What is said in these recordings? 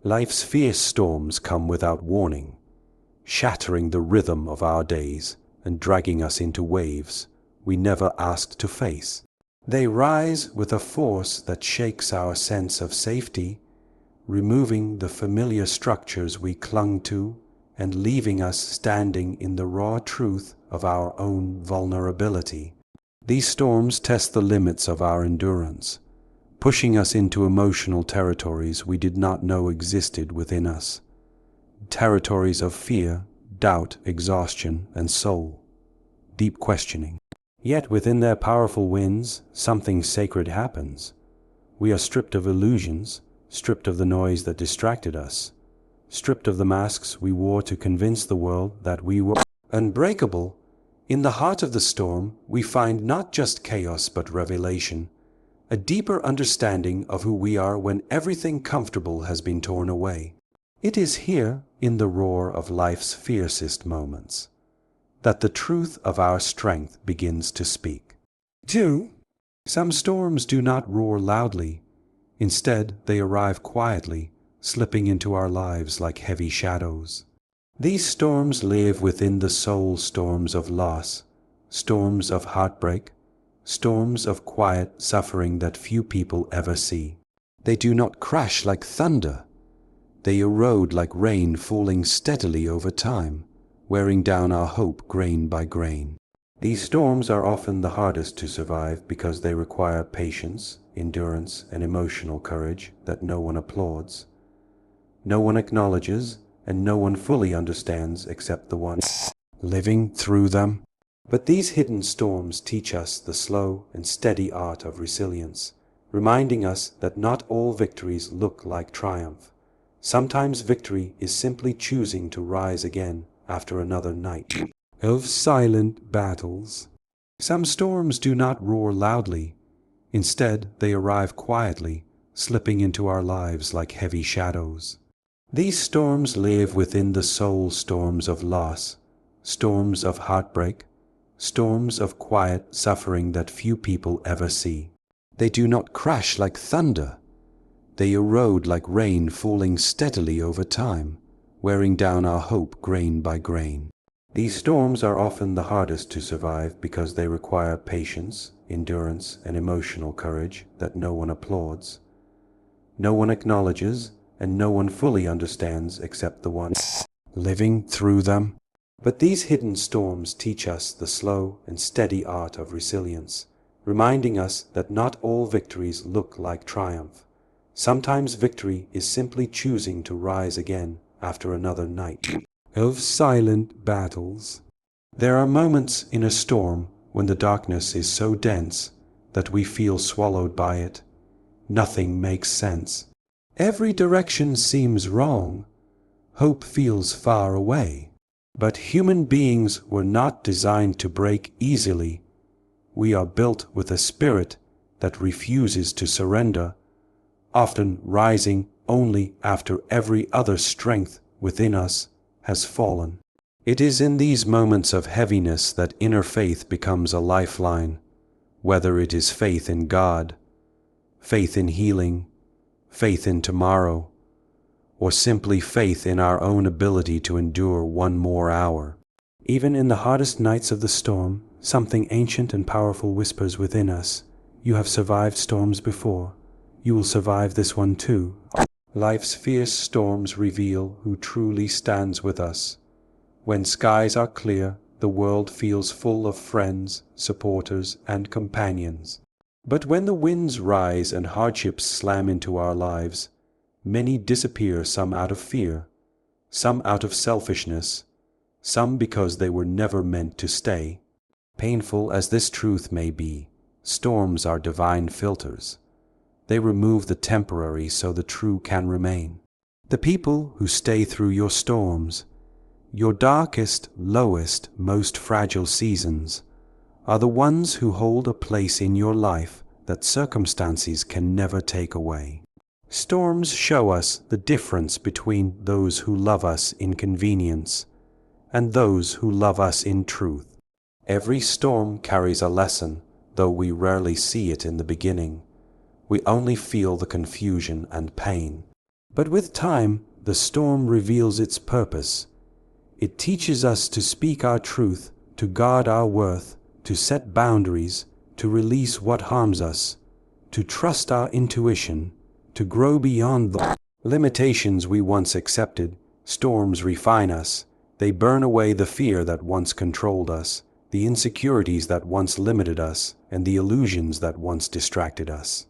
Life's fierce storms come without warning, shattering the rhythm of our days and dragging us into waves we never asked to face. They rise with a force that shakes our sense of safety, removing the familiar structures we clung to and leaving us standing in the raw truth of our own vulnerability. These storms test the limits of our endurance, pushing us into emotional territories we did not know existed within us. Territories of fear, doubt, exhaustion, and soul. Deep questioning. Yet within their powerful winds, something sacred happens. We are stripped of illusions, stripped of the noise that distracted us, stripped of the masks we wore to convince the world that we were unbreakable. In the heart of the storm, we find not just chaos but revelation, a deeper understanding of who we are when everything comfortable has been torn away. It is here, in the roar of life's fiercest moments, that the truth of our strength begins to speak. 2. Some storms do not roar loudly. Instead, they arrive quietly, slipping into our lives like heavy shadows. These storms live within the soul, storms of loss, storms of heartbreak, storms of quiet suffering that few people ever see. They do not crash like thunder. They erode like rain falling steadily over time, wearing down our hope grain by grain. These storms are often the hardest to survive because they require patience, endurance, and emotional courage that no one applauds, no one acknowledges, and no one fully understands except the one living through them. But these hidden storms teach us the slow and steady art of resilience, reminding us that not all victories look like triumph. Sometimes victory is simply choosing to rise again after another night of silent battles. Some storms do not roar loudly. Instead, they arrive quietly, slipping into our lives like heavy shadows. These storms live within the soul, storms of loss, storms of heartbreak, storms of quiet suffering that few people ever see. They do not crash like thunder. They erode like rain falling steadily over time, wearing down our hope grain by grain. These storms are often the hardest to survive because they require patience, endurance, and emotional courage that no one applauds, no one acknowledges, and no one fully understands except the one living through them. But these hidden storms teach us the slow and steady art of resilience, reminding us that not all victories look like triumph. Sometimes victory is simply choosing to rise again after another night of silent battles. There are moments in a storm when the darkness is so dense that we feel swallowed by it. Nothing makes sense. Every direction seems wrong. Hope feels far away. But human beings were not designed to break easily. We are built with a spirit that refuses to surrender, often rising only after every other strength within us has fallen. It is in these moments of heaviness that inner faith becomes a lifeline, whether it is faith in God, faith in healing, faith in tomorrow, or simply faith in our own ability to endure one more hour. Even in the hardest nights of the storm, something ancient and powerful whispers within us. You have survived storms before. You will survive this one too. Life's fierce storms reveal who truly stands with us. When skies are clear, the world feels full of friends, supporters, and companions. But when the winds rise and hardships slam into our lives, many disappear, some out of fear, some out of selfishness, some because they were never meant to stay. Painful as this truth may be, storms are divine filters. They remove the temporary so the true can remain. The people who stay through your storms, your darkest, lowest, most fragile seasons, are the ones who hold a place in your life that circumstances can never take away. Storms show us the difference between those who love us in convenience and those who love us in truth. Every storm carries a lesson, though we rarely see it in the beginning. We only feel the confusion and pain. But with time, the storm reveals its purpose. It teaches us to speak our truth, to guard our worth, to set boundaries, to release what harms us, to trust our intuition, to grow beyond the limitations we once accepted. Storms refine us. They burn away the fear that once controlled us, the insecurities that once limited us, and the illusions that once distracted us.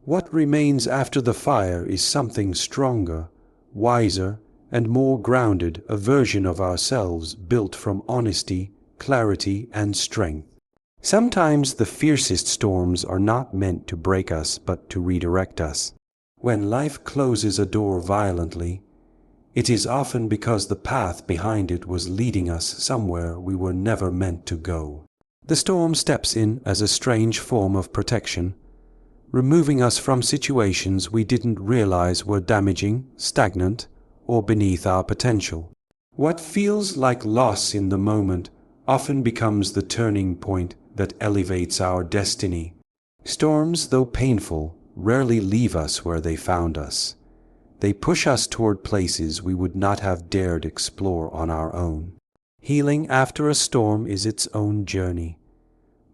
What remains after the fire is something stronger, wiser, and more grounded, a version of ourselves built from honesty, clarity, and strength. Sometimes the fiercest storms are not meant to break us, but to redirect us. When life closes a door violently, it is often because the path behind it was leading us somewhere we were never meant to go. The storm steps in as a strange form of protection, removing us from situations we didn't realize were damaging, stagnant, or beneath our potential. What feels like loss in the moment often becomes the turning point that elevates our destiny. Storms, though painful, rarely leave us where they found us. They push us toward places we would not have dared explore on our own. Healing after a storm is its own journey.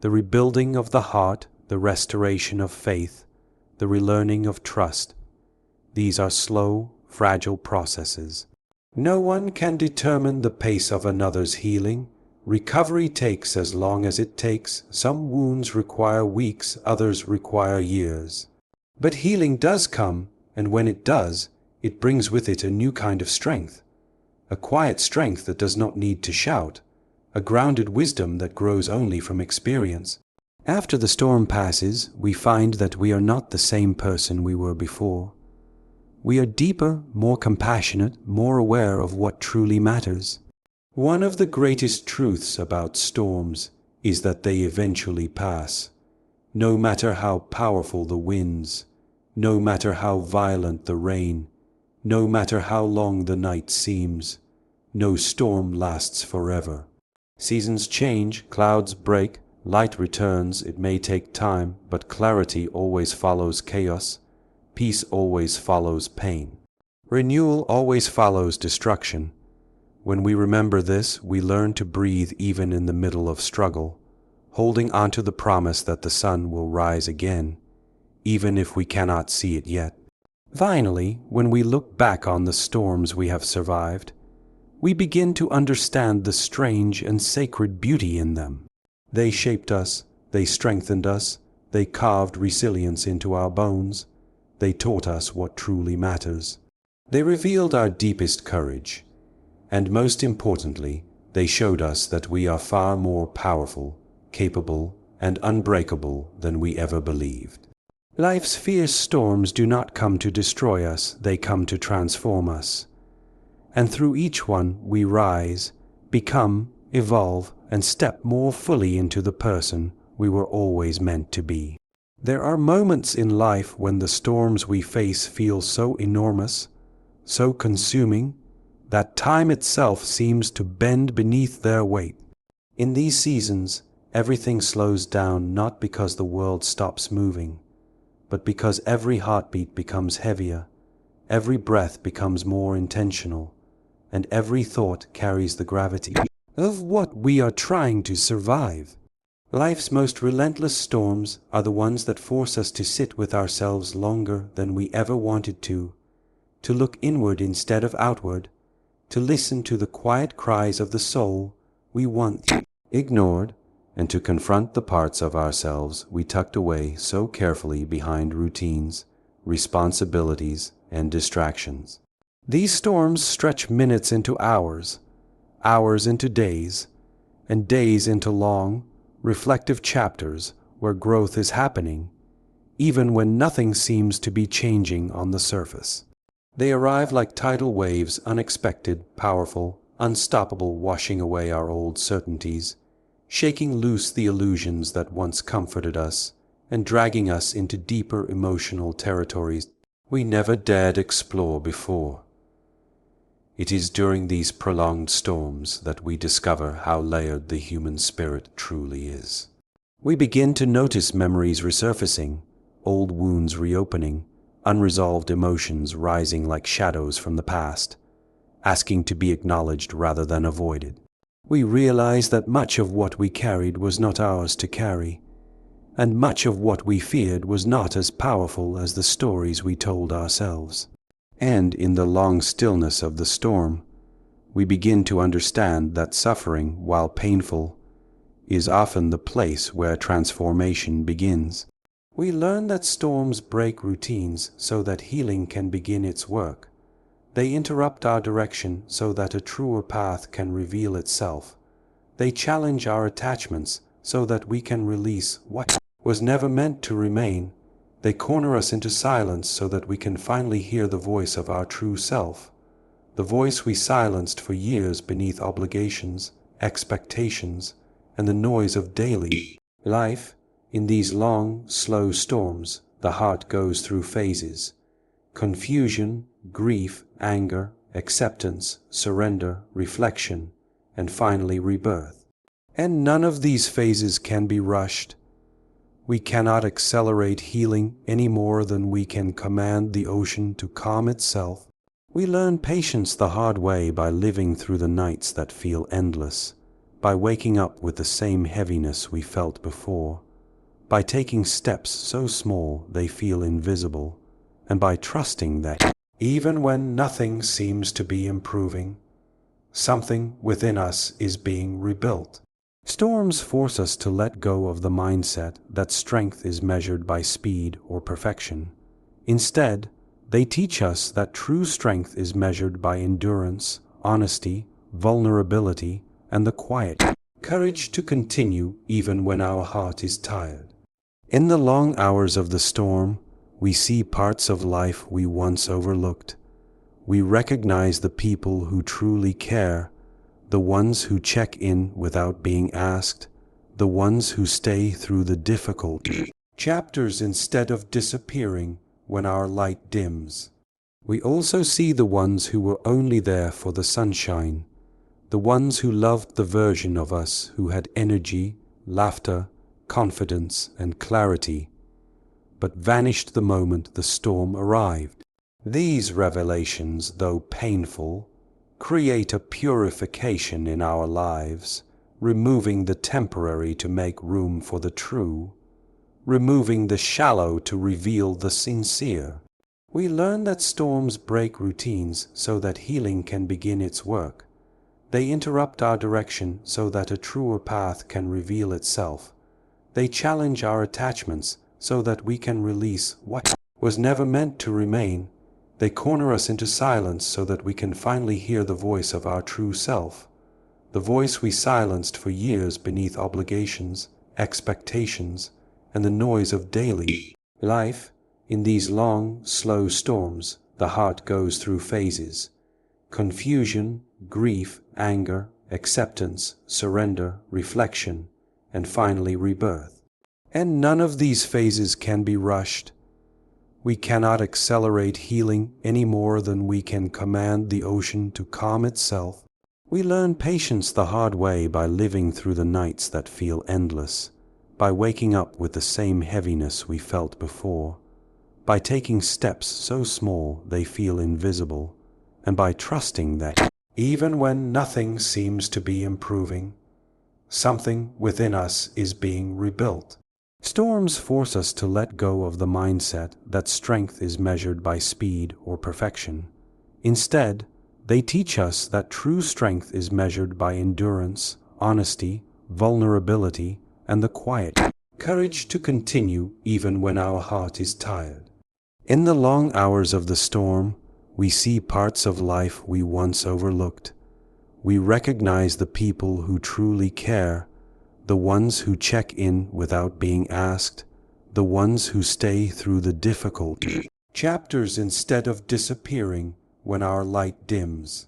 The rebuilding of the heart, the restoration of faith, the relearning of trust. These are slow, fragile processes. No one can determine the pace of another's healing. Recovery takes as long as it takes. Some wounds require weeks, others require years. But healing does come, and when it does, it brings with it a new kind of strength. A quiet strength that does not need to shout. A grounded wisdom that grows only from experience. After the storm passes, we find that we are not the same person we were before. We are deeper, more compassionate, more aware of what truly matters. One of the greatest truths about storms is that they eventually pass. No matter how powerful the winds, no matter how violent the rain, no matter how long the night seems, no storm lasts forever. Seasons change, clouds break, light returns. It may take time, but clarity always follows chaos. Peace always follows pain. Renewal always follows destruction. When we remember this, we learn to breathe even in the middle of struggle, holding onto the promise that the sun will rise again, even if we cannot see it yet. Finally, when we look back on the storms we have survived, we begin to understand the strange and sacred beauty in them. They shaped us, they strengthened us, they carved resilience into our bones, they taught us what truly matters. They revealed our deepest courage, and most importantly, they showed us that we are far more powerful, capable, and unbreakable than we ever believed. Life's fierce storms do not come to destroy us, they come to transform us. And through each one we rise, become, evolve, and step more fully into the person we were always meant to be. There are moments in life when the storms we face feel so enormous, so consuming, that time itself seems to bend beneath their weight. In these seasons, everything slows down not because the world stops moving, but because every heartbeat becomes heavier, every breath becomes more intentional, and every thought carries the gravity of what we are trying to survive. Life's most relentless storms are the ones that force us to sit with ourselves longer than we ever wanted to look inward instead of outward, to listen to the quiet cries of the soul we once ignored, and to confront the parts of ourselves we tucked away so carefully behind routines, responsibilities, and distractions. These storms stretch minutes into hours, hours into days, and days into long, reflective chapters where growth is happening, even when nothing seems to be changing on the surface. They arrive like tidal waves, unexpected, powerful, unstoppable, washing away our old certainties, shaking loose the illusions that once comforted us, and dragging us into deeper emotional territories we never dared explore before. It is during these prolonged storms that we discover how layered the human spirit truly is. We begin to notice memories resurfacing, old wounds reopening, unresolved emotions rising like shadows from the past, asking to be acknowledged rather than avoided. We realized that much of what we carried was not ours to carry, and much of what we feared was not as powerful as the stories we told ourselves. And in the long stillness of the storm, we begin to understand that suffering, while painful, is often the place where transformation begins. We learn that storms break routines so that healing can begin its work. They interrupt our direction so that a truer path can reveal itself. They challenge our attachments so that we can release what was never meant to remain. They corner us into silence so that we can finally hear the voice of our true self, the voice we silenced for years beneath obligations, expectations, and the noise of daily life. In these long, slow storms, the heart goes through phases: confusion, grief, anger, acceptance, surrender, reflection, and finally rebirth. And none of these phases can be rushed. We cannot accelerate healing any more than we can command the ocean to calm itself. We learn patience the hard way by living through the nights that feel endless, by waking up with the same heaviness we felt before, by taking steps so small they feel invisible, and by trusting that even when nothing seems to be improving, something within us is being rebuilt. Storms force us to let go of the mindset that strength is measured by speed or perfection. Instead, they teach us that true strength is measured by endurance, honesty, vulnerability, and the quiet courage to continue even when our heart is tired. In the long hours of the storm, we see parts of life we once overlooked. We recognize the people who truly care, the ones who check in without being asked, the ones who stay through the difficult chapters instead of disappearing when our light dims. We also see the ones who were only there for the sunshine, the ones who loved the version of us who had energy, laughter, confidence, and clarity, but vanished the moment the storm arrived. These revelations, though painful, create a purification in our lives, removing the temporary to make room for the true, removing the shallow to reveal the sincere. We learn that storms break routines so that healing can begin its work. They interrupt our direction so that a truer path can reveal itself. They challenge our attachments so that we can release what was never meant to remain. They corner us into silence so that we can finally hear the voice of our true self, the voice we silenced for years beneath obligations, expectations, and the noise of daily life. In these long, slow storms, the heart goes through phases: confusion, grief, anger, acceptance, surrender, reflection, and finally rebirth. And none of these phases can be rushed. We cannot accelerate healing any more than we can command the ocean to calm itself. We learn patience the hard way by living through the nights that feel endless, by waking up with the same heaviness we felt before, by taking steps so small they feel invisible, and by trusting that even when nothing seems to be improving, something within us is being rebuilt. Storms force us to let go of the mindset that strength is measured by speed or perfection. Instead, they teach us that true strength is measured by endurance, honesty, vulnerability, and the quiet courage to continue even when our heart is tired. In the long hours of the storm, we see parts of life we once overlooked. We recognize the people who truly care, the ones who check in without being asked, the ones who stay through the difficult chapters instead of disappearing when our light dims.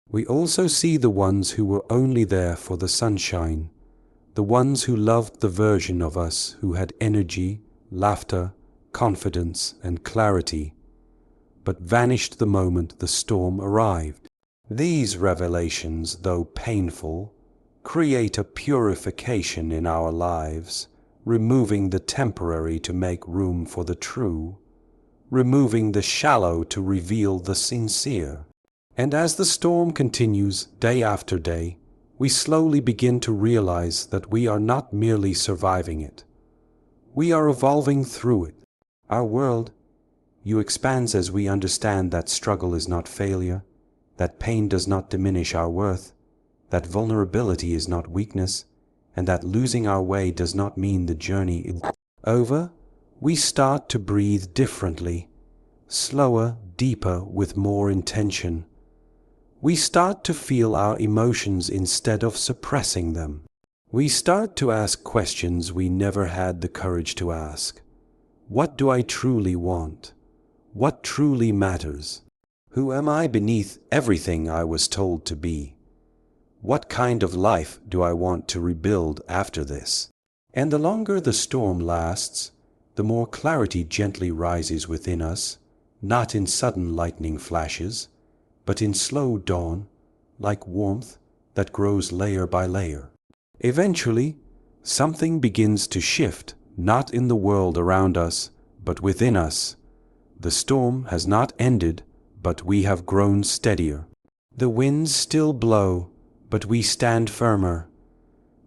We also see the ones who were only there for the sunshine, the ones who loved the version of us who had energy, laughter, confidence, and clarity, but vanished the moment the storm arrived. These revelations, though painful, create a purification in our lives, removing the temporary to make room for the true, removing the shallow to reveal the sincere. And as the storm continues day after day, we slowly begin to realize that we are not merely surviving it. We are evolving through it. Our world expands as we understand that struggle is not failure, that pain does not diminish our worth, that vulnerability is not weakness, and that losing our way does not mean the journey is over. We start to breathe differently, slower, deeper, with more intention. We start to feel our emotions instead of suppressing them. We start to ask questions we never had the courage to ask. What do I truly want? What truly matters? Who am I beneath everything I was told to be? What kind of life do I want to rebuild after this? And the longer the storm lasts, the more clarity gently rises within us, not in sudden lightning flashes, but in slow dawn, like warmth that grows layer by layer. Eventually, something begins to shift, not in the world around us, but within us. The storm has not ended, but we have grown steadier. The winds still blow, but we stand firmer.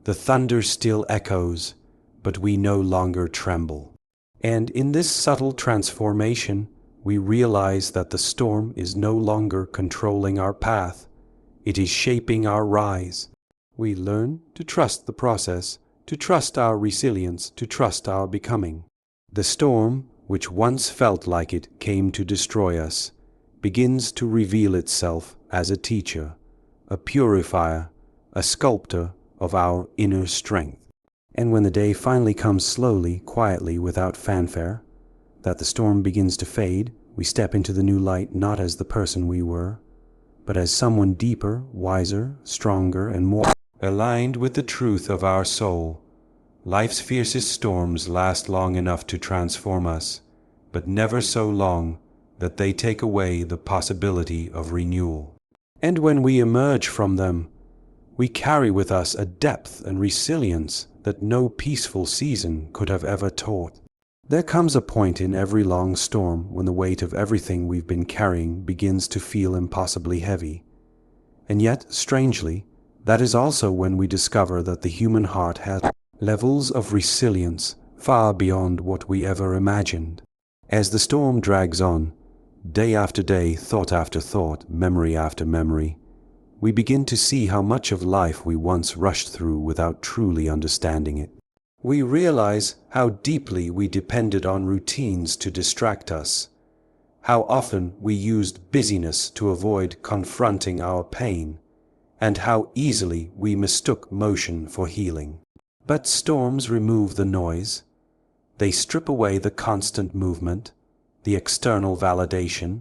The thunder still echoes, but we no longer tremble. And in this subtle transformation, we realize that the storm is no longer controlling our path. It is shaping our rise. We learn to trust the process, to trust our resilience, to trust our becoming. The storm, which once felt like it came to destroy us, begins to reveal itself as a teacher, a purifier, a sculptor of our inner strength. And when the day finally comes slowly, quietly, without fanfare, that the storm begins to fade, we step into the new light not as the person we were, but as someone deeper, wiser, stronger, and more aligned with the truth of our soul. Life's fiercest storms last long enough to transform us, but never so long that they take away the possibility of renewal. And when we emerge from them, we carry with us a depth and resilience that no peaceful season could have ever taught. There comes a point in every long storm when the weight of everything we've been carrying begins to feel impossibly heavy. And yet, strangely, that is also when we discover that the human heart has levels of resilience far beyond what we ever imagined. As the storm drags on, day after day, thought after thought, memory after memory, we begin to see how much of life we once rushed through without truly understanding it. We realize how deeply we depended on routines to distract us, how often we used busyness to avoid confronting our pain, and how easily we mistook motion for healing. But storms remove the noise. They strip away the constant movement, the external validation,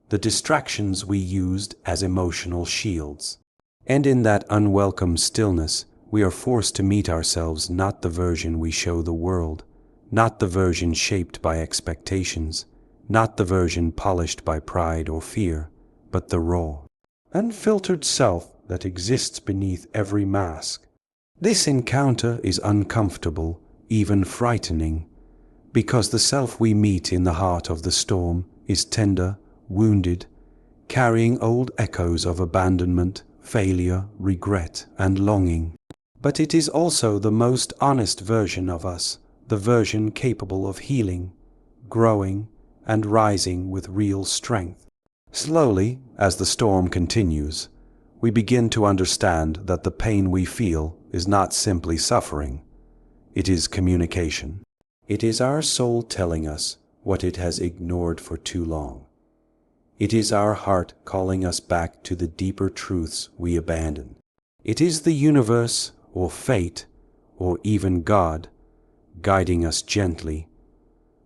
the distractions we used as emotional shields. And in that unwelcome stillness, we are forced to meet ourselves, not the version we show the world, not the version shaped by expectations, not the version polished by pride or fear, but the raw, unfiltered self that exists beneath every mask. This encounter is uncomfortable, even frightening, because the self we meet in the heart of the storm is tender, wounded, carrying old echoes of abandonment, failure, regret, and longing. But it is also the most honest version of us, the version capable of healing, growing, and rising with real strength. Slowly, as the storm continues, we begin to understand that the pain we feel is not simply suffering. It is communication. It is our soul telling us what it has ignored for too long. It is our heart calling us back to the deeper truths we abandoned. It is the universe, or fate, or even God, guiding us gently,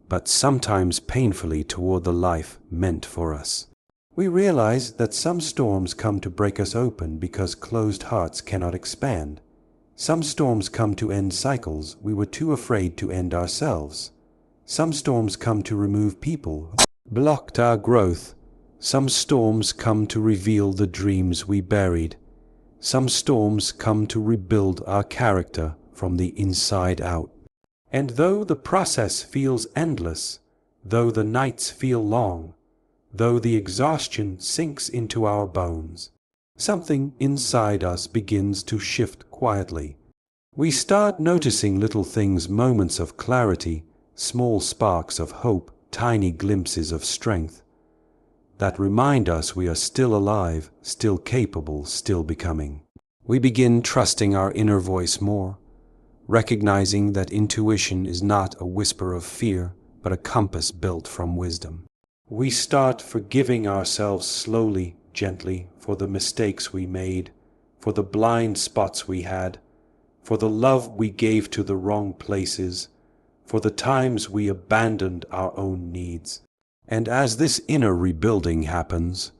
but sometimes painfully toward the life meant for us. We realize that some storms come to break us open because closed hearts cannot expand. Some storms come to end cycles we were too afraid to end ourselves. Some storms come to remove people who blocked our growth. Some storms come to reveal the dreams we buried. Some storms come to rebuild our character from the inside out. And though the process feels endless, though the nights feel long, though the exhaustion sinks into our bones, something inside us begins to shift quietly. We start noticing little things, moments of clarity, small sparks of hope, tiny glimpses of strength that remind us we are still alive, still capable, still becoming. We begin trusting our inner voice more, recognizing that intuition is not a whisper of fear, but a compass built from wisdom. We start forgiving ourselves slowly, gently, for the mistakes we made, for the blind spots we had, for the love we gave to the wrong places, for the times we abandoned our own needs. And as this inner rebuilding happens,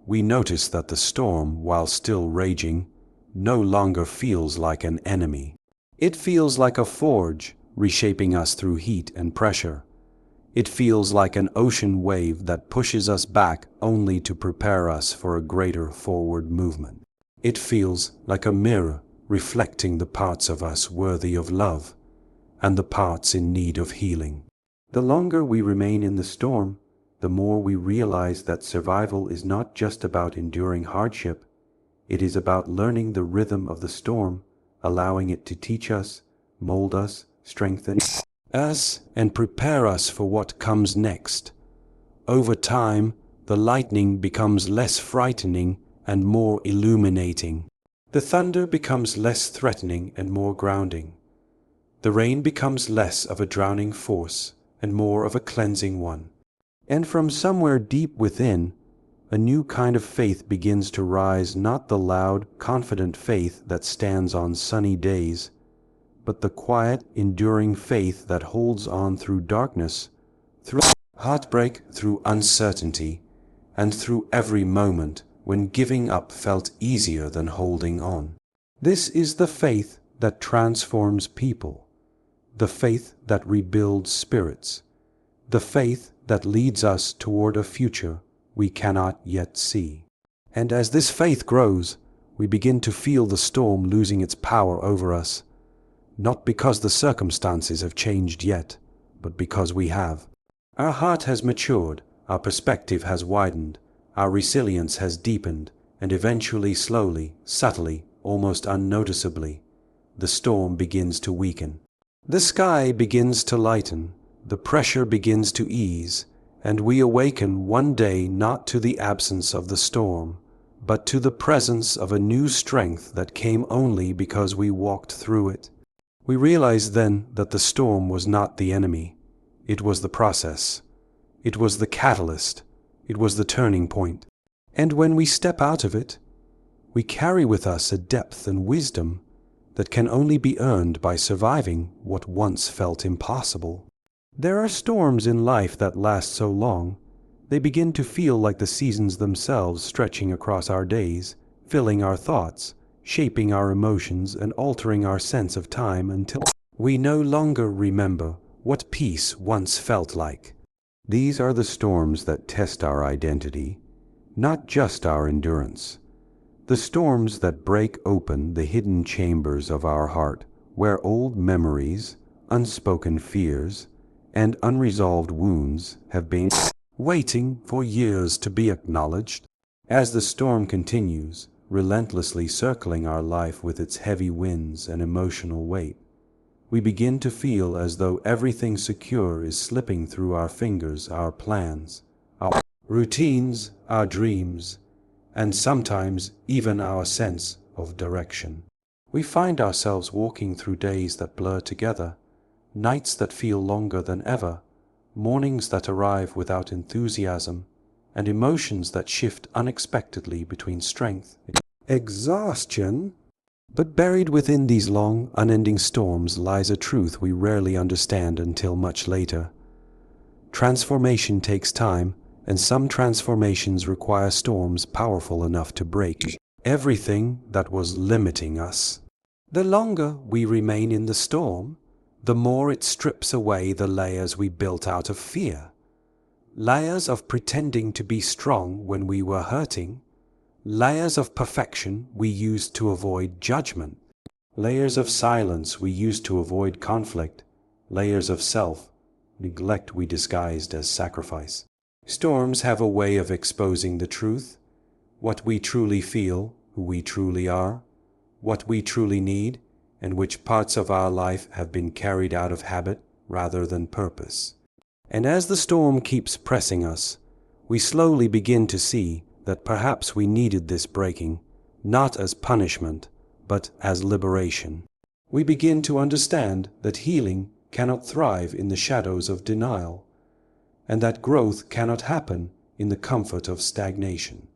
we notice that the storm, while still raging, no longer feels like an enemy. It feels like a forge, reshaping us through heat and pressure. It feels like an ocean wave that pushes us back only to prepare us for a greater forward movement. It feels like a mirror reflecting the parts of us worthy of love and the parts in need of healing. The longer we remain in the storm, the more we realize that survival is not just about enduring hardship. It is about learning the rhythm of the storm, allowing it to teach us, mold us, strengthen us, and prepare us for what comes next. Over time, the lightning becomes less frightening and more illuminating. The thunder becomes less threatening and more grounding. The rain becomes less of a drowning force and more of a cleansing one. And from somewhere deep within, a new kind of faith begins to rise, not the loud, confident faith that stands on sunny days, but the quiet, enduring faith that holds on through darkness, through heartbreak, through uncertainty, and through every moment when giving up felt easier than holding on. This is the faith that transforms people, the faith that rebuilds spirits, the faith that leads us toward a future we cannot yet see. And as this faith grows, we begin to feel the storm losing its power over us, not because the circumstances have changed yet, but because we have. Our heart has matured, our perspective has widened, our resilience has deepened, and eventually, slowly, subtly, almost unnoticeably, the storm begins to weaken. The sky begins to lighten, the pressure begins to ease, and we awaken one day not to the absence of the storm, but to the presence of a new strength that came only because we walked through it. We realize then that the storm was not the enemy. It was the process. It was the catalyst. It was the turning point. And when we step out of it, we carry with us a depth and wisdom that can only be earned by surviving what once felt impossible. There are storms in life that last so long, they begin to feel like the seasons themselves, stretching across our days, filling our thoughts, shaping our emotions, and altering our sense of time until we no longer remember what peace once felt like. These are the storms that test our identity, not just our endurance. The storms that break open the hidden chambers of our heart, where old memories, unspoken fears, and unresolved wounds have been waiting for years to be acknowledged. As the storm continues, relentlessly circling our life with its heavy winds and emotional weight, we begin to feel as though everything secure is slipping through our fingers, our plans, our routines, our dreams, and sometimes even our sense of direction. We find ourselves walking through days that blur together, nights that feel longer than ever, mornings that arrive without enthusiasm, and emotions that shift unexpectedly between strength and exhaustion. But buried within these long, unending storms lies a truth we rarely understand until much later. Transformation takes time, and some transformations require storms powerful enough to break everything that was limiting us. The longer we remain in the storm, the more it strips away the layers we built out of fear. Layers of pretending to be strong when we were hurting, layers of perfection we used to avoid judgment, layers of silence we used to avoid conflict, layers of self neglect we disguised as sacrifice. Storms have a way of exposing the truth, what we truly feel, who we truly are, what we truly need, and which parts of our life have been carried out of habit rather than purpose. And as the storm keeps pressing us, we slowly begin to see that perhaps we needed this breaking, not as punishment, but as liberation. We begin to understand that healing cannot thrive in the shadows of denial, and that growth cannot happen in the comfort of stagnation.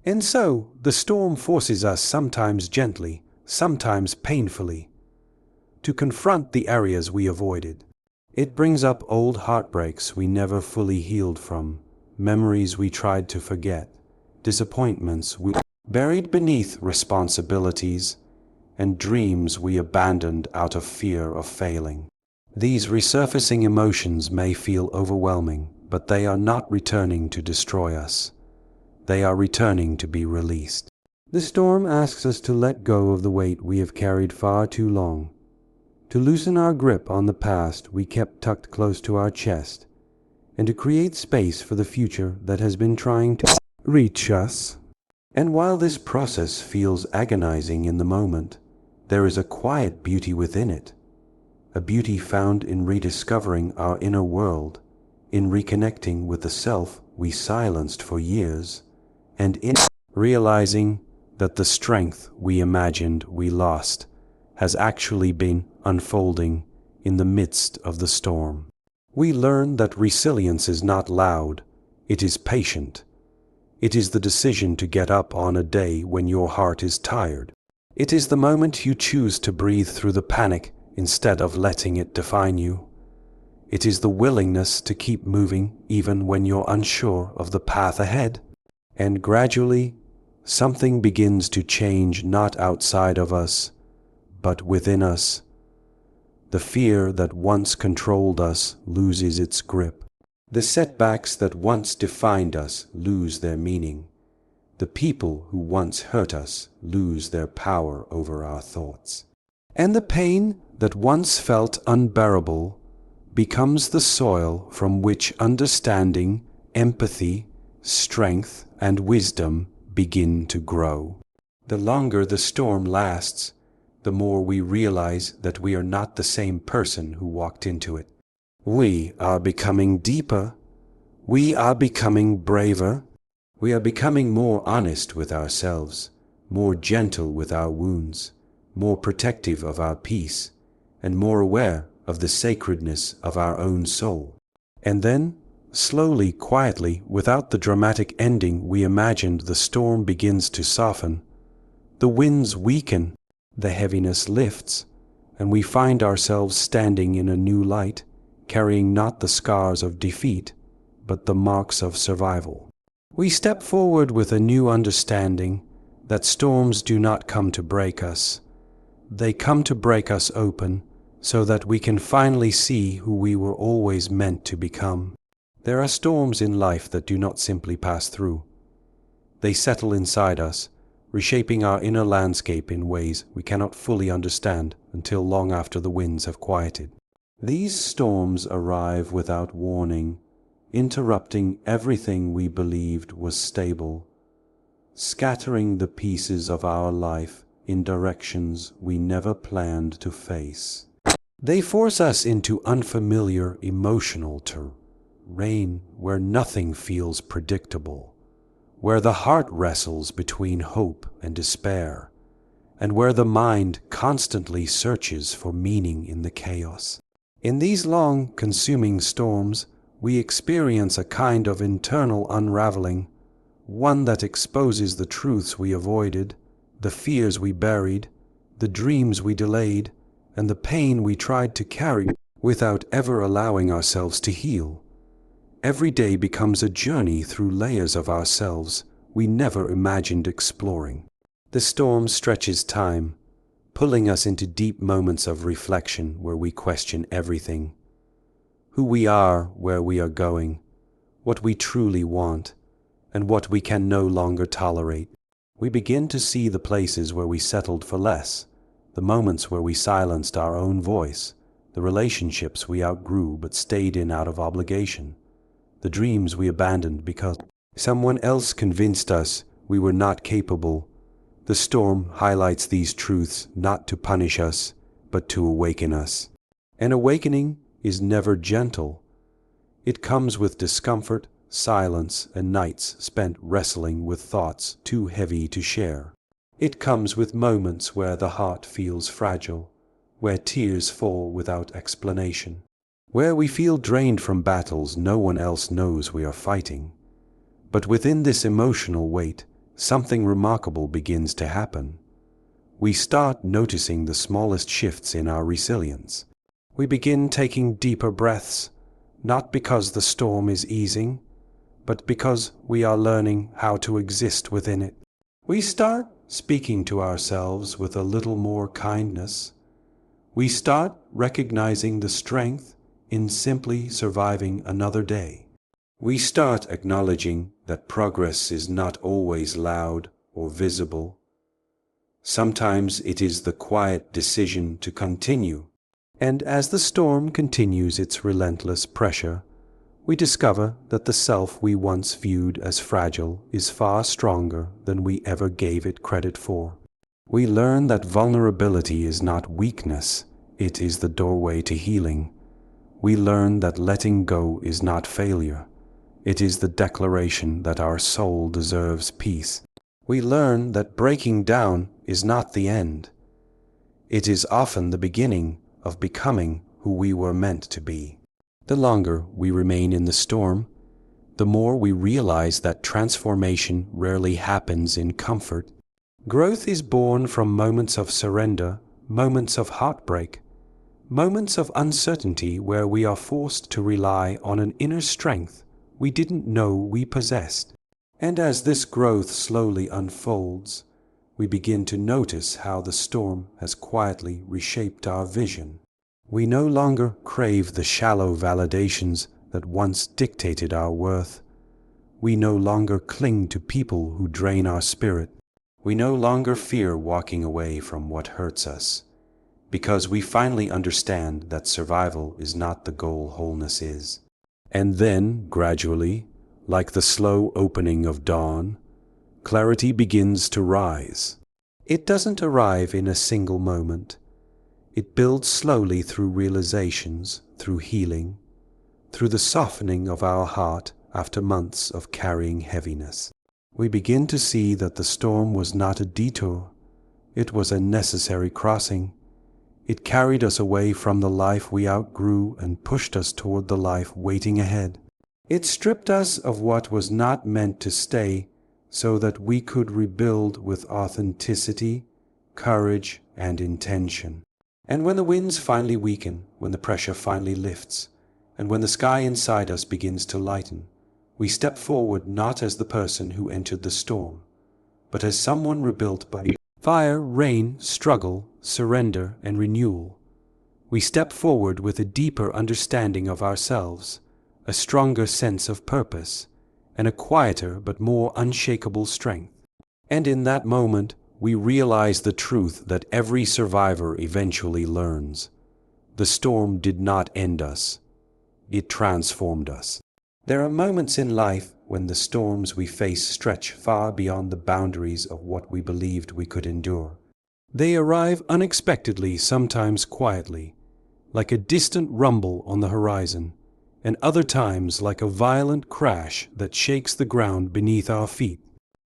And so, the storm forces us sometimes gently, sometimes painfully, to confront the areas we avoided. It brings up old heartbreaks we never fully healed from, memories we tried to forget, disappointments we buried beneath responsibilities, and dreams we abandoned out of fear of failing. These resurfacing emotions may feel overwhelming, but they are not returning to destroy us. They are returning to be released. The storm asks us to let go of the weight we have carried far too long, to loosen our grip on the past we kept tucked close to our chest, and to create space for the future that has been trying to reach us. And while this process feels agonizing in the moment, there is a quiet beauty within it, a beauty found in rediscovering our inner world, in reconnecting with the self we silenced for years, and in realizing that the strength we imagined we lost has actually been unfolding in the midst of the storm. We learn that resilience is not loud, it is patient. It is the decision to get up on a day when your heart is tired. It is the moment you choose to breathe through the panic instead of letting it define you. It is the willingness to keep moving even when you're unsure of the path ahead. And gradually, something begins to change, not outside of us, but within us. The fear that once controlled us loses its grip. The setbacks that once defined us lose their meaning. The people who once hurt us lose their power over our thoughts. And the pain that once felt unbearable becomes the soil from which understanding, empathy, strength, and wisdom begin to grow. The longer the storm lasts, the more we realize that we are not the same person who walked into it. We are becoming deeper. We are becoming braver. We are becoming more honest with ourselves, more gentle with our wounds, more protective of our peace, and more aware of the sacredness of our own soul. And then, slowly, quietly, without the dramatic ending we imagined, the storm begins to soften. The winds weaken, the heaviness lifts, and we find ourselves standing in a new light, carrying not the scars of defeat, but the marks of survival. We step forward with a new understanding that storms do not come to break us. They come to break us open so that we can finally see who we were always meant to become. There are storms in life that do not simply pass through. They settle inside us, reshaping our inner landscape in ways we cannot fully understand until long after the winds have quieted. These storms arrive without warning, interrupting everything we believed was stable, scattering the pieces of our life in directions we never planned to face. They force us into unfamiliar emotional terrain where nothing feels predictable, where the heart wrestles between hope and despair, and where the mind constantly searches for meaning in the chaos. In these long, consuming storms, we experience a kind of internal unraveling, one that exposes the truths we avoided, the fears we buried, the dreams we delayed, and the pain we tried to carry without ever allowing ourselves to heal. Every day becomes a journey through layers of ourselves we never imagined exploring. The storm stretches time, pulling us into deep moments of reflection where we question everything. Who we are, where we are going, what we truly want, and what we can no longer tolerate. We begin to see the places where we settled for less, the moments where we silenced our own voice, the relationships we outgrew but stayed in out of obligation, the dreams we abandoned because someone else convinced us we were not capable. The storm highlights these truths not to punish us, but to awaken us. An awakening is never gentle. It comes with discomfort, silence, and nights spent wrestling with thoughts too heavy to share. It comes with moments where the heart feels fragile, where tears fall without explanation, where we feel drained from battles no one else knows we are fighting. But within this emotional weight, something remarkable begins to happen. We start noticing the smallest shifts in our resilience. We begin taking deeper breaths, not because the storm is easing, but because we are learning how to exist within it. We start speaking to ourselves with a little more kindness. We start recognizing the strength in simply surviving another day. We start acknowledging that progress is not always loud or visible. Sometimes it is the quiet decision to continue. And as the storm continues its relentless pressure, we discover that the self we once viewed as fragile is far stronger than we ever gave it credit for. We learn that vulnerability is not weakness, it is the doorway to healing. We learn that letting go is not failure, it is the declaration that our soul deserves peace. We learn that breaking down is not the end. It is often the beginning of becoming who we were meant to be. The longer we remain in the storm, the more we realize that transformation rarely happens in comfort. Growth is born from moments of surrender, moments of heartbreak, moments of uncertainty where we are forced to rely on an inner strength we didn't know we possessed. And as this growth slowly unfolds, we begin to notice how the storm has quietly reshaped our vision. We no longer crave the shallow validations that once dictated our worth. We no longer cling to people who drain our spirit. We no longer fear walking away from what hurts us, because we finally understand that survival is not the goal, wholeness is. And then, gradually, like the slow opening of dawn, clarity begins to rise. It doesn't arrive in a single moment. It builds slowly through realizations, through healing, through the softening of our heart after months of carrying heaviness. We begin to see that the storm was not a detour. It was a necessary crossing. It carried us away from the life we outgrew and pushed us toward the life waiting ahead. It stripped us of what was not meant to stay so that we could rebuild with authenticity, courage, and intention. And when the winds finally weaken, when the pressure finally lifts, and when the sky inside us begins to lighten, we step forward not as the person who entered the storm, but as someone rebuilt by fire, rain, struggle, surrender, and renewal. We step forward with a deeper understanding of ourselves, a stronger sense of purpose, and a quieter but more unshakable strength. And in that moment, we realize the truth that every survivor eventually learns. The storm did not end us. It transformed us. There are moments in life when the storms we face stretch far beyond the boundaries of what we believed we could endure. They arrive unexpectedly, sometimes quietly, like a distant rumble on the horizon, and other times like a violent crash that shakes the ground beneath our feet.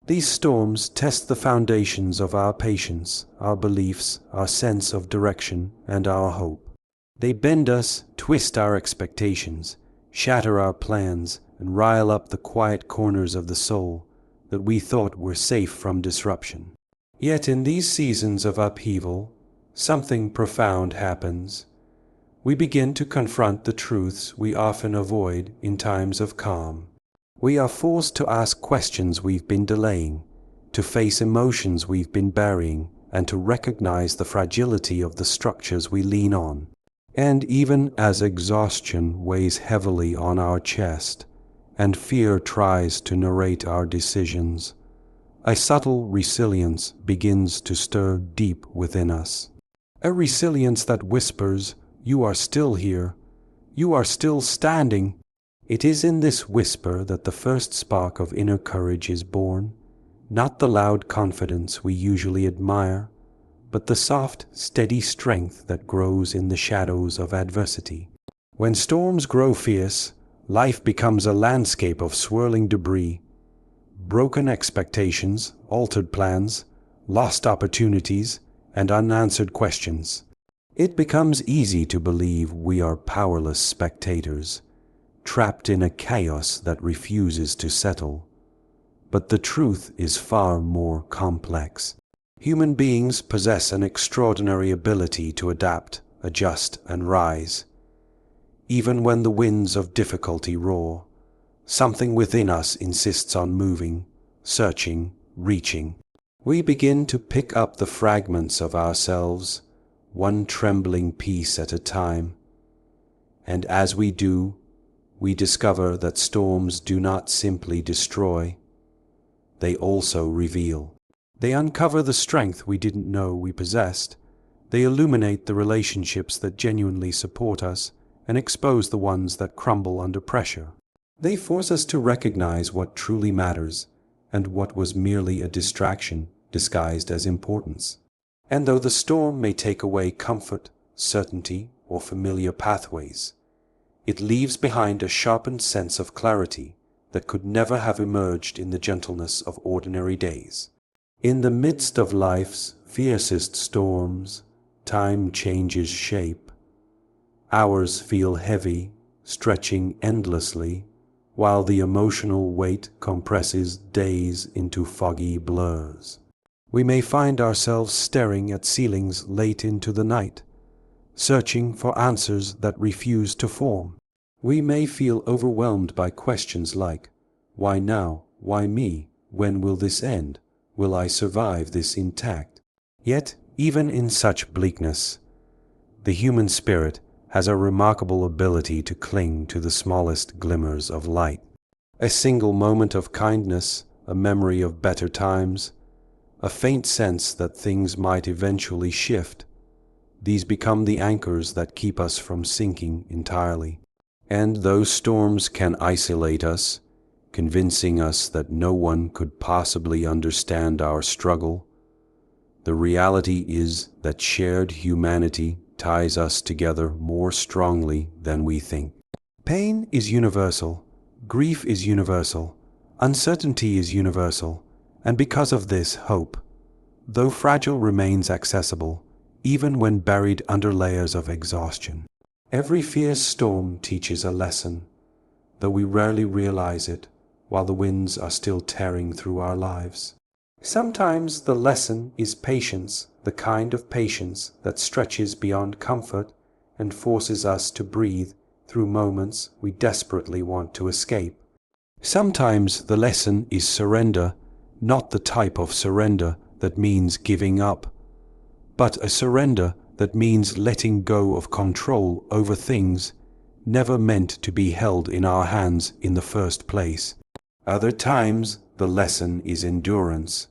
These storms test the foundations of our patience, our beliefs, our sense of direction, and our hope. They bend us, twist our expectations, shatter our plans, and rile up the quiet corners of the soul that we thought were safe from disruption. Yet in these seasons of upheaval, something profound happens. We begin to confront the truths we often avoid in times of calm. We are forced to ask questions we've been delaying, to face emotions we've been burying, and to recognize the fragility of the structures we lean on. And even as exhaustion weighs heavily on our chest, and fear tries to narrate our decisions, a subtle resilience begins to stir deep within us. A resilience that whispers, You are still here. You are still standing. It is in this whisper that the first spark of inner courage is born, not the loud confidence we usually admire, but the soft, steady strength that grows in the shadows of adversity. When storms grow fierce, life becomes a landscape of swirling debris, broken expectations, altered plans, lost opportunities, and unanswered questions. It becomes easy to believe we are powerless spectators, trapped in a chaos that refuses to settle. But the truth is far more complex. Human beings possess an extraordinary ability to adapt, adjust, and rise. Even when the winds of difficulty roar, something within us insists on moving, searching, reaching. We begin to pick up the fragments of ourselves, one trembling piece at a time. And as we do, we discover that storms do not simply destroy, they also reveal. They uncover the strength we didn't know we possessed. They illuminate the relationships that genuinely support us and expose the ones that crumble under pressure. They force us to recognize what truly matters and what was merely a distraction disguised as importance. And though the storm may take away comfort, certainty, or familiar pathways, it leaves behind a sharpened sense of clarity that could never have emerged in the gentleness of ordinary days. In the midst of life's fiercest storms, time changes shape. Hours feel heavy, stretching endlessly, while the emotional weight compresses days into foggy blurs. We may find ourselves staring at ceilings late into the night, searching for answers that refuse to form. We may feel overwhelmed by questions like, why now? Why me? When will this end? Will I survive this intact? Yet, even in such bleakness, the human spirit has a remarkable ability to cling to the smallest glimmers of light. A single moment of kindness, a memory of better times, a faint sense that things might eventually shift, these become the anchors that keep us from sinking entirely. And though storms can isolate us, convincing us that no one could possibly understand our struggle, the reality is that shared humanity ties us together more strongly than we think. Pain is universal, grief is universal, uncertainty is universal, and because of this, hope, though fragile, remains accessible, even when buried under layers of exhaustion. Every fierce storm teaches a lesson, though we rarely realize it while the winds are still tearing through our lives. Sometimes the lesson is patience, the kind of patience that stretches beyond comfort and forces us to breathe through moments we desperately want to escape. Sometimes the lesson is surrender, not the type of surrender that means giving up, but a surrender that means letting go of control over things never meant to be held in our hands in the first place. Other times, the lesson is endurance,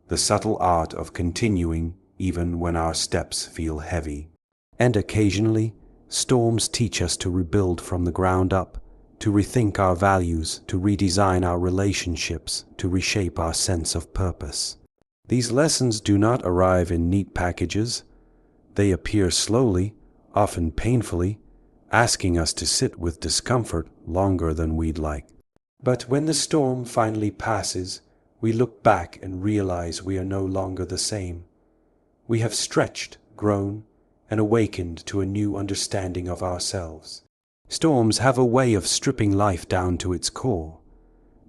the subtle art of continuing even when our steps feel heavy. And occasionally, storms teach us to rebuild from the ground up, to rethink our values, to redesign our relationships, to reshape our sense of purpose. These lessons do not arrive in neat packages. They appear slowly, often painfully, asking us to sit with discomfort longer than we'd like. But when the storm finally passes, we look back and realize we are no longer the same. We have stretched, grown, and awakened to a new understanding of ourselves. Storms have a way of stripping life down to its core.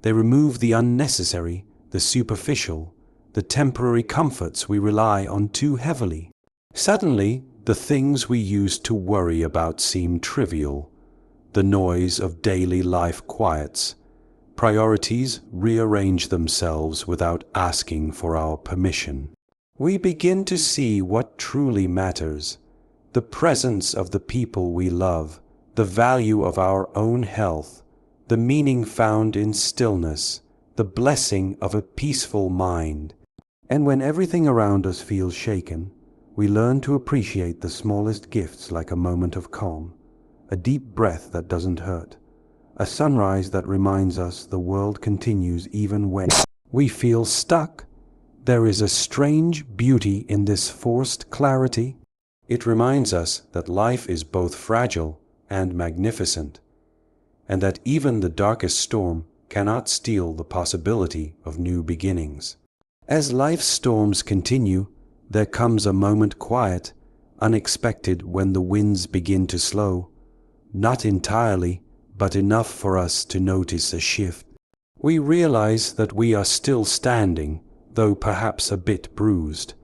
They remove the unnecessary, the superficial, the temporary comforts we rely on too heavily. Suddenly, the things we used to worry about seem trivial. The noise of daily life quiets. Priorities rearrange themselves without asking for our permission. We begin to see what truly matters: the presence of the people we love, the value of our own health, the meaning found in stillness, the blessing of a peaceful mind. And when everything around us feels shaken, We learn to appreciate the smallest gifts, like a moment of calm, a deep breath that doesn't hurt, a sunrise that reminds us the world continues even when we feel stuck. There is a strange beauty in this forced clarity. It reminds us that life is both fragile and magnificent, and that even the darkest storm cannot steal the possibility of new beginnings. As life's storms continue, there comes a moment quiet, unexpected, when the winds begin to slow, not entirely, but enough for us to notice a shift. We realize that we are still standing, though perhaps a bit bruised.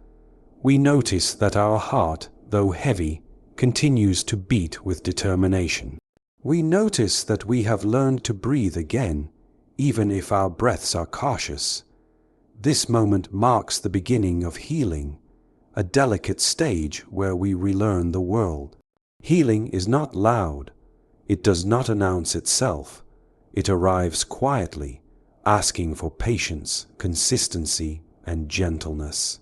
We notice that our heart, though heavy, continues to beat with determination. We notice that we have learned to breathe again, even if our breaths are cautious. This moment marks the beginning of healing, a delicate stage where we relearn the world. Healing is not loud. It does not announce itself. It arrives quietly, asking for patience, consistency, and gentleness.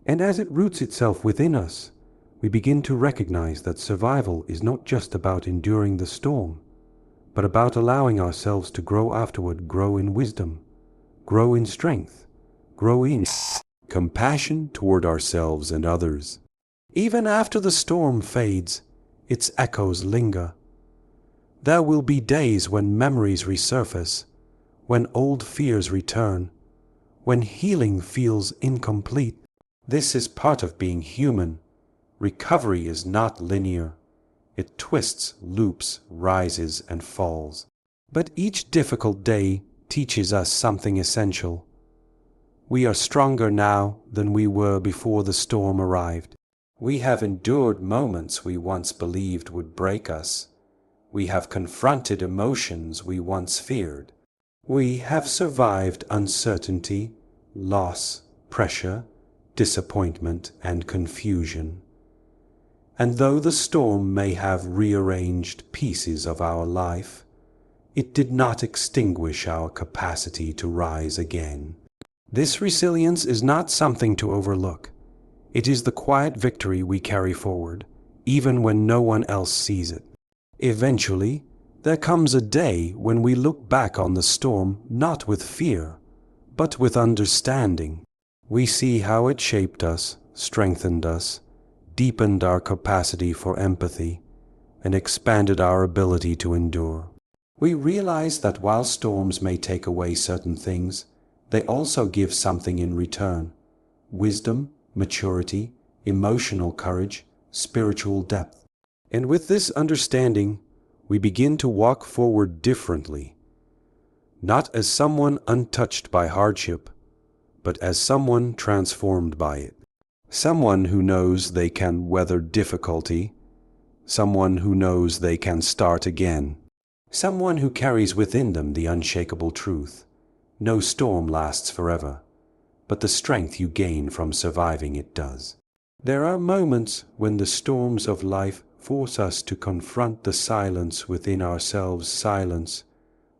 And as it roots itself within us, we begin to recognize that survival is not just about enduring the storm, but about allowing ourselves to grow afterward, grow in wisdom, grow in strength, grow in compassion toward ourselves and others. Even after the storm fades, its echoes linger. There will be days when memories resurface, when old fears return, when healing feels incomplete. This is part of being human. Recovery is not linear. It twists, loops, rises, and falls. But each difficult day teaches us something essential. We are stronger now than we were before the storm arrived. We have endured moments we once believed would break us. We have confronted emotions we once feared. We have survived uncertainty, loss, pressure, disappointment, and confusion. And though the storm may have rearranged pieces of our life, it did not extinguish our capacity to rise again. This resilience is not something to overlook. It is the quiet victory we carry forward, even when no one else sees it. Eventually, there comes a day when we look back on the storm not with fear, but with understanding. We see how it shaped us, strengthened us, deepened our capacity for empathy, and expanded our ability to endure. We realize that while storms may take away certain things, they also give something in return: wisdom, maturity, emotional courage, spiritual depth. And with this understanding, we begin to walk forward differently, not as someone untouched by hardship, but as someone transformed by it. Someone who knows they can weather difficulty, someone who knows they can start again, someone who carries within them the unshakable truth. No storm lasts forever, but the strength you gain from surviving it does. There are moments when the storms of life force us to confront the silence within ourselves. Silence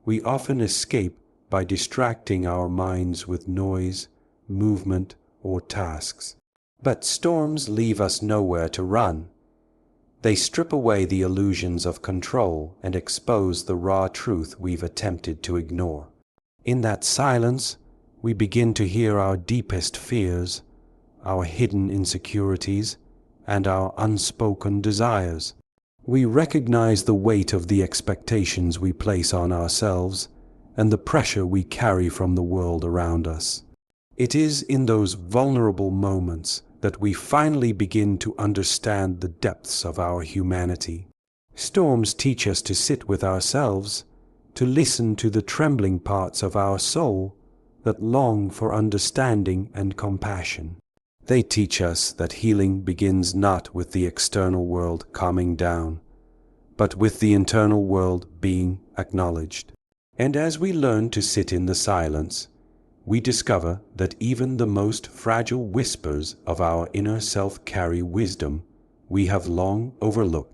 we often escape by distracting our minds with noise, movement, or tasks. But storms leave us nowhere to run. They strip away the illusions of control and expose the raw truth we've attempted to ignore. In that silence, we begin to hear our deepest fears, our hidden insecurities, and our unspoken desires. We recognize the weight of the expectations we place on ourselves and the pressure we carry from the world around us. It is in those vulnerable moments that we finally begin to understand the depths of our humanity. Storms teach us to sit with ourselves, to listen to the trembling parts of our soul that long for understanding and compassion. They teach us that healing begins not with the external world calming down, but with the internal world being acknowledged. And as we learn to sit in the silence, we discover that even the most fragile whispers of our inner self carry wisdom we have long overlooked.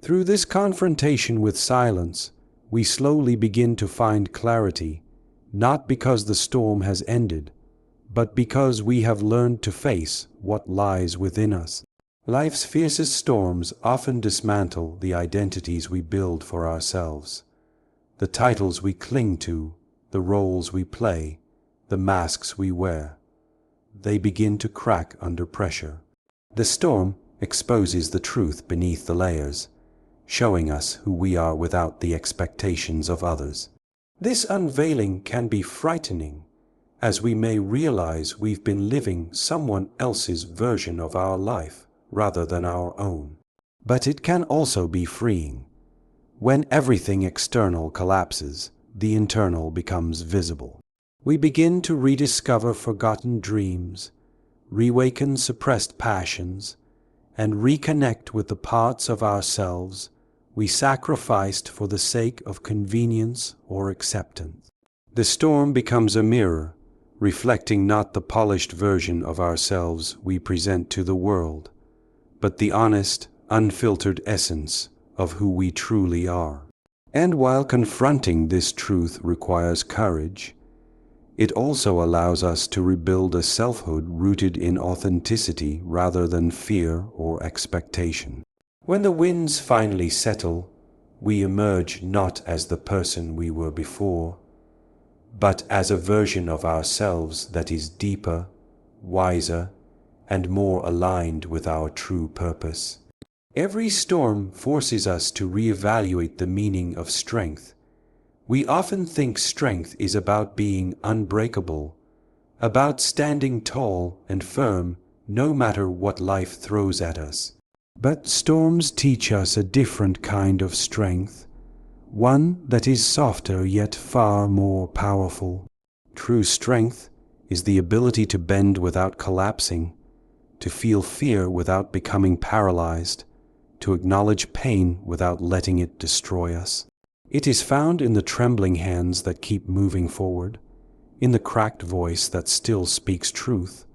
Through this confrontation with silence, we slowly begin to find clarity, not because the storm has ended, but because we have learned to face what lies within us. Life's fiercest storms often dismantle the identities we build for ourselves. The titles we cling to, the roles we play, the masks we wear. They begin to crack under pressure. The storm exposes the truth beneath the layers, showing us who we are without the expectations of others. This unveiling can be frightening, as we may realize we've been living someone else's version of our life rather than our own. But it can also be freeing. When everything external collapses, the internal becomes visible. We begin to rediscover forgotten dreams, reawaken suppressed passions, and reconnect with the parts of ourselves we sacrificed for the sake of convenience or acceptance. The storm becomes a mirror, reflecting not the polished version of ourselves we present to the world, but the honest, unfiltered essence of who we truly are. And while confronting this truth requires courage, it also allows us to rebuild a selfhood rooted in authenticity rather than fear or expectation. When the winds finally settle, we emerge not as the person we were before, but as a version of ourselves that is deeper, wiser, and more aligned with our true purpose. Every storm forces us to reevaluate the meaning of strength. We often think strength is about being unbreakable, about standing tall and firm no matter what life throws at us. But storms teach us a different kind of strength, one that is softer yet far more powerful. True strength is the ability to bend without collapsing, to feel fear without becoming paralyzed, to acknowledge pain without letting it destroy us. It is found in the trembling hands that keep moving forward, in the cracked voice that still speaks truth,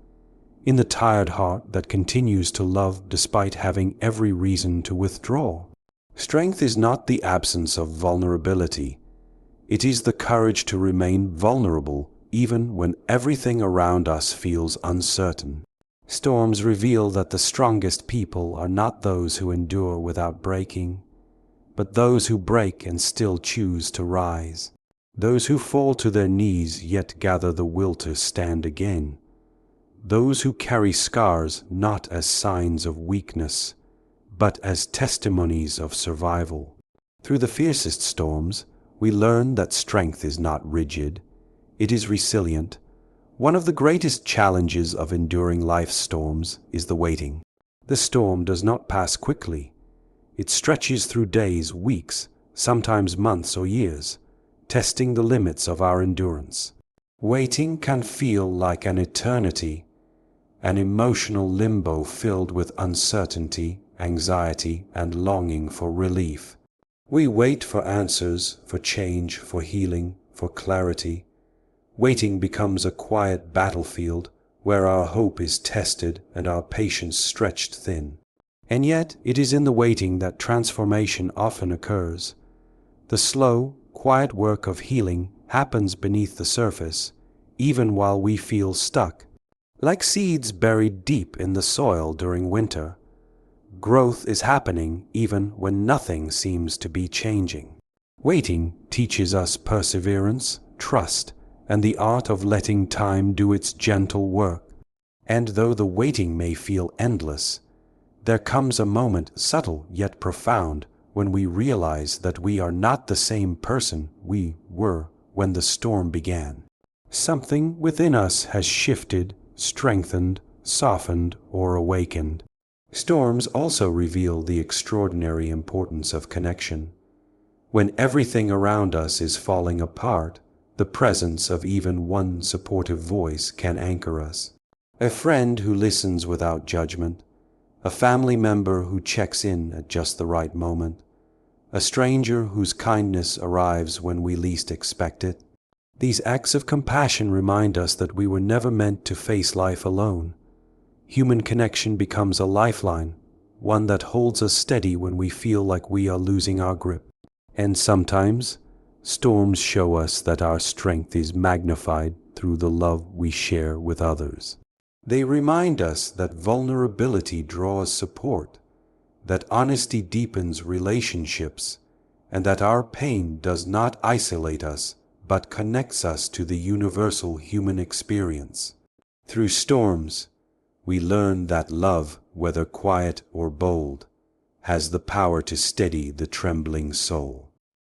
in the tired heart that continues to love despite having every reason to withdraw. Strength is not the absence of vulnerability. It is the courage to remain vulnerable even when everything around us feels uncertain. Storms reveal that the strongest people are not those who endure without breaking, but those who break and still choose to rise. Those who fall to their knees yet gather the will to stand again. Those who carry scars not as signs of weakness, but as testimonies of survival. Through the fiercest storms, we learn that strength is not rigid. It is resilient. One of the greatest challenges of enduring life's storms is the waiting. The storm does not pass quickly. It stretches through days, weeks, sometimes months or years, testing the limits of our endurance. Waiting can feel like an eternity, an emotional limbo filled with uncertainty, anxiety, and longing for relief. We wait for answers, for change, for healing, for clarity. Waiting becomes a quiet battlefield where our hope is tested and our patience stretched thin. And yet it is in the waiting that transformation often occurs. The slow, quiet work of healing happens beneath the surface, even while we feel stuck. Like seeds buried deep in the soil during winter, growth is happening even when nothing seems to be changing. Waiting teaches us perseverance, trust, and the art of letting time do its gentle work. And though the waiting may feel endless, there comes a moment, subtle yet profound, when we realize that we are not the same person we were when the storm began. Something within us has shifted, strengthened, softened, or awakened. Storms also reveal the extraordinary importance of connection. When everything around us is falling apart, the presence of even one supportive voice can anchor us. A friend who listens without judgment, a family member who checks in at just the right moment, a stranger whose kindness arrives when we least expect it. These acts of compassion remind us that we were never meant to face life alone. Human connection becomes a lifeline, one that holds us steady when we feel like we are losing our grip. And sometimes, storms show us that our strength is magnified through the love we share with others. They remind us that vulnerability draws support, that honesty deepens relationships, and that our pain does not isolate us but connects us to the universal human experience. Through storms, we learn that love, whether quiet or bold, has the power to steady the trembling soul.